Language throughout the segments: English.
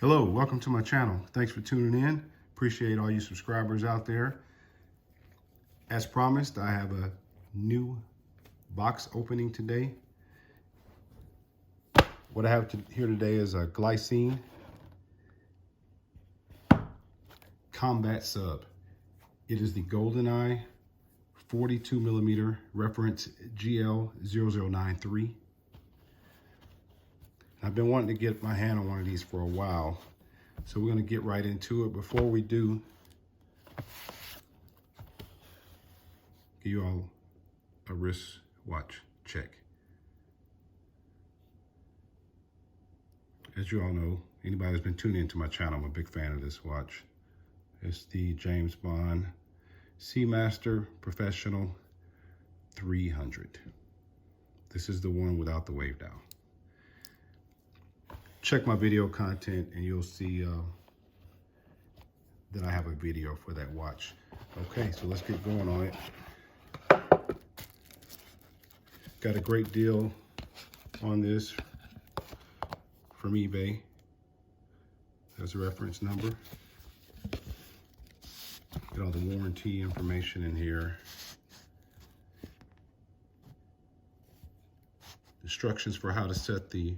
Hello, welcome to my channel. Thanks for tuning in. Appreciate all you subscribers out there. As promised, I have a new box opening today. What I have here today is a Glycine combat sub. It is the Goldeneye 42mm reference GL0093. I've been wanting to get my hand on one of these for a while, so we're going to get right into it. Before we do, give you all a wrist watch check. As you all know, anybody that's been tuning into my channel, I'm a big fan of this watch. It's the James Bond Seamaster Professional 300. This is the one without the wave dial. Check my video content and you'll see that I have a video for that watch. Okay, so let's get going on it. Got a great deal on this from eBay. There's a reference number. Got all the warranty information in here. Instructions for how to set the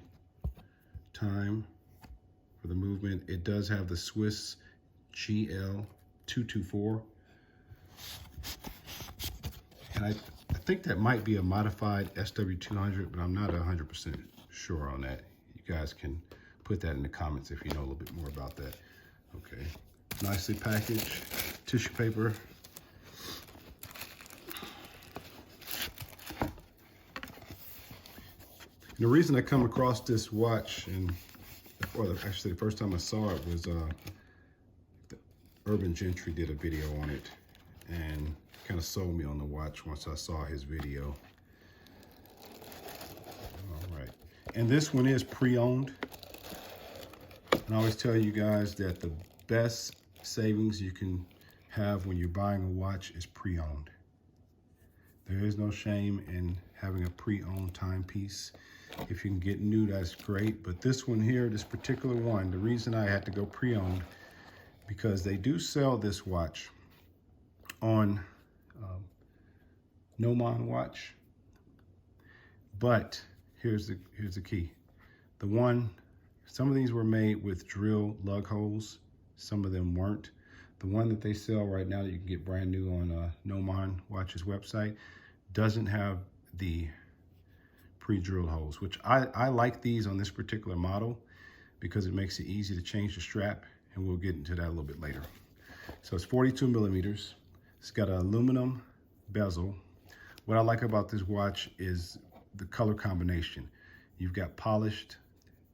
time for the movement. It does have the Swiss GL224. And I think that might be a modified SW200, but I'm not 100% sure on that. You guys can put that in the comments if you know a little bit more about that. Okay, nicely packaged, tissue paper. And the reason I come across this watch, actually the first time I saw it was the Urban Gentry did a video on it and kind of sold me on the watch once I saw his video. All right, and this one is pre-owned. And I always tell you guys that the best savings you can have when you're buying a watch is pre-owned. There is no shame in having a pre-owned timepiece. If you can get new, that's great. But this one here, this particular one, the reason I had to go pre-owned, because they do sell this watch on Nomon watch. But here's the key. Some of these were made with drill lug holes. Some of them weren't. The one that they sell right now that you can get brand new on Nomon watch's website doesn't have the pre-drilled holes, which I like these on this particular model because it makes it easy to change the strap, and we'll get into that a little bit later. So it's 42mm. It's got an aluminum bezel. What I like about this watch is the color combination. You've got polished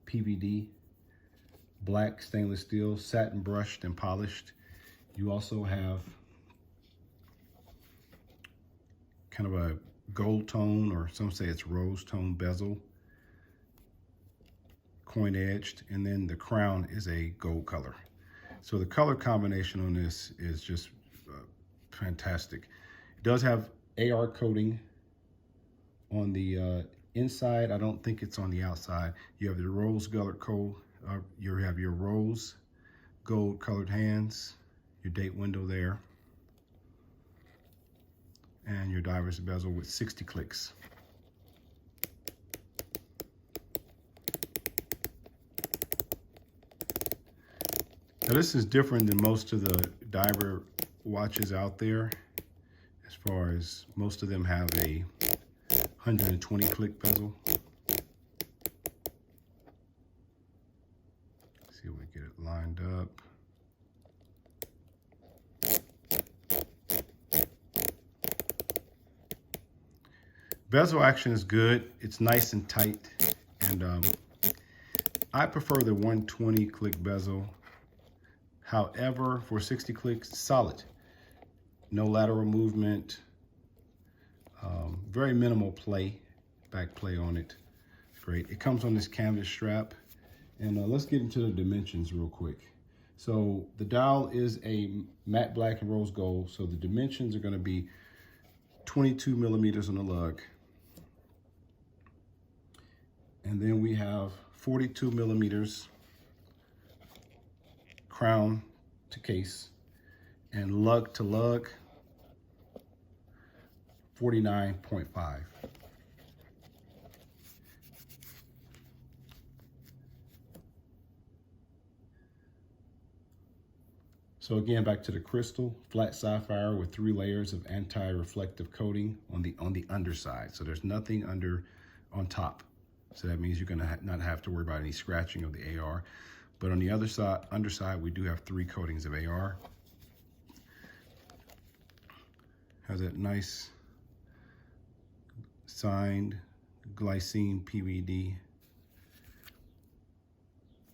PVD, black stainless steel, satin brushed and polished. You also have kind of a gold tone, or some say it's rose tone bezel, coin edged, and then the crown is a gold color. So the color combination on this is just fantastic. It does have AR coating on the inside. I don't think it's on the outside. You have the rose colored you have your rose gold colored hands, your date window there, and your diver's bezel with 60 clicks. Now this is different than most of the diver watches out there, as far as most of them have a 120 click bezel. Let's see if we get it lined up. Bezel action is good. It's nice and tight, and I prefer the 120 click bezel. However, for 60 clicks, solid. No lateral movement, very minimal back play on it. Great. It comes on this canvas strap, and let's get into the dimensions real quick. So the dial is a matte black and rose gold, so the dimensions are going to be 22mm on the lug. And then we have 42mm crown to case, and lug to lug, 49.5. So again, back to the crystal, flat sapphire with 3 layers of anti-reflective coating on the underside. So there's nothing on top. So that means you're gonna not have to worry about any scratching of the AR. But on the other side, underside, we do have 3 coatings of AR. Has that nice signed Glycine PVD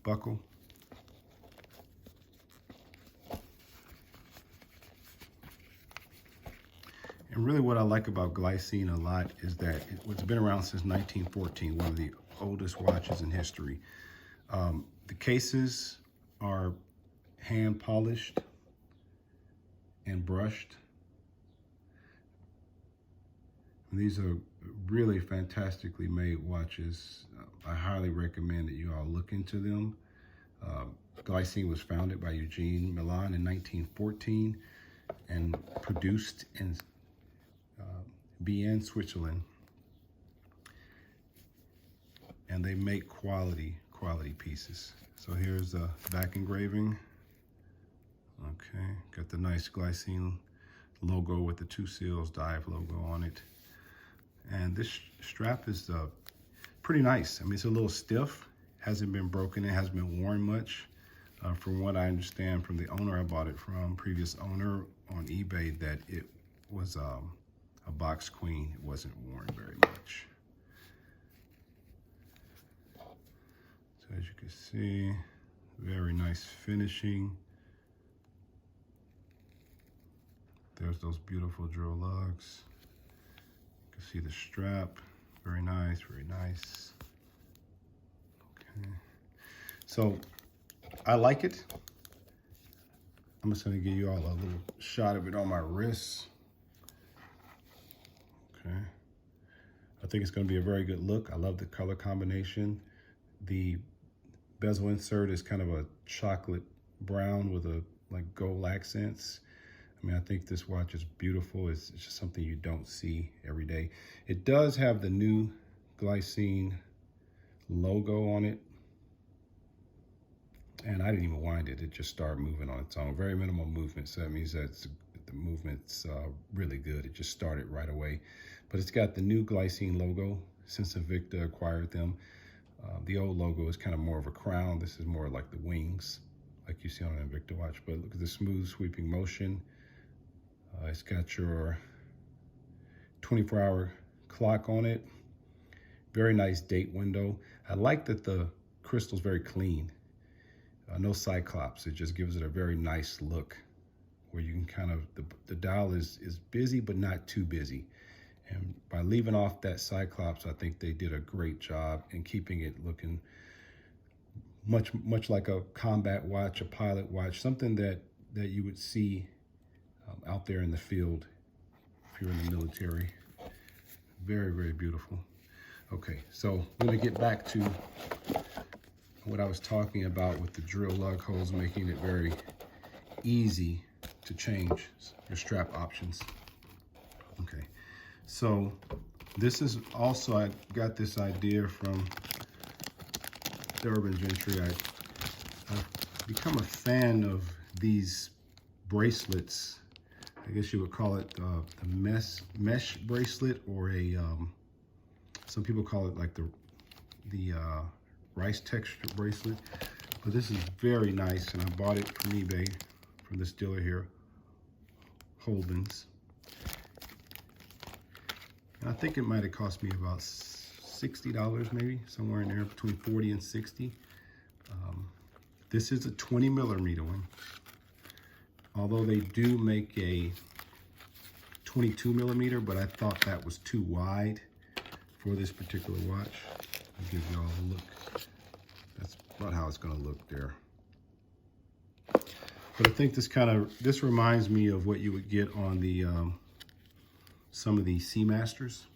buckle. And really what I like about Glycine a lot is that it's been around since 1914, one of the oldest watches in history. The cases are hand polished and brushed. And these are really fantastically made watches. I highly recommend that you all look into them. Glycine was founded by Eugene Milan in 1914 and produced in Bienne, Switzerland, and they make quality pieces. So here's the back engraving. Okay, got the nice Glycine logo with the 2 seals, dive logo on it. And this strap is pretty nice. I mean, it's a little stiff, hasn't been broken, it hasn't been worn much. From what I understand from the owner I bought it from, previous owner on eBay, that it was a box queen. It wasn't worn very much. So as you can see, very nice finishing. There's those beautiful drill lugs. You can see the strap, very nice, very nice. Okay, so I like it. I'm just gonna give you all a little shot of it on my wrist. Okay, I think it's going to be a very good look. I love the color combination. The bezel insert is kind of a chocolate brown with a like gold accents. I mean, I think this watch is beautiful. It's just something you don't see every day. It does have the new Glycine logo on it, and I didn't even wind it. It just started moving on its own. Very minimal movement, so that means that the movement's really good. It just started right away. But it's got the new Glycine logo since Invicta acquired them. The old logo is kind of more of a crown. This is more like the wings, like you see on an Invicta watch. But look at the smooth sweeping motion. It's got your 24-hour clock on it. Very nice date window. I like that the crystal's very clean. No cyclops. It just gives it a very nice look, where you can kind of, the dial is busy, but not too busy. And by leaving off that cyclops, I think they did a great job in keeping it looking much like a combat watch, a pilot watch, something that you would see out there in the field if you're in the military. Very, very beautiful. Okay, so I'm gonna get back to what I was talking about with the drill lug holes, making it very easy to change your strap options. Okay, so this is also, I got this idea from the Urban Gentry. I've become a fan of these bracelets. I guess you would call it the mesh bracelet, or a some people call it like the rice texture bracelet. But this is very nice, and I bought it from eBay from this dealer here, Holdings. And I think it might have cost me about $60, maybe somewhere in there between 40 and 60. This is a 20 millimeter one, although they do make a 22 millimeter, but I thought that was too wide for this particular watch. I'll give you all a look. That's about how it's going to look there. But I think this reminds me of what you would get on the some of the Seamasters,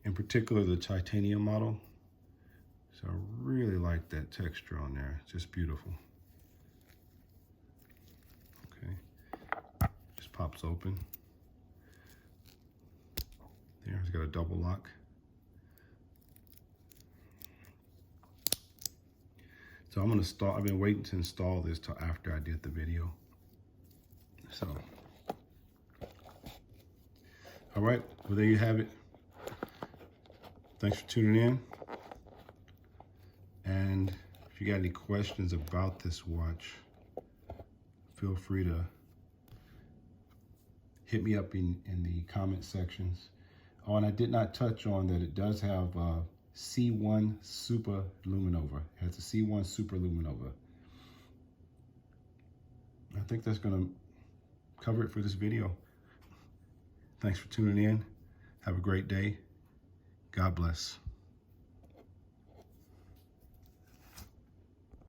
in particular the titanium model. So I really like that texture on there. It's just beautiful. pops open. There, it's got a double lock. So I'm gonna install, I've been waiting to install this till after I did the video. So, all right, well there you have it. Thanks for tuning in. And if you got any questions about this watch, feel free to hit me up in the comment sections. Oh, and I did not touch on that it does have C1 Super Luminova. It has a C1 Super Luminova. I think that's gonna cover it for this video. Thanks for tuning in. Have a great day. God bless.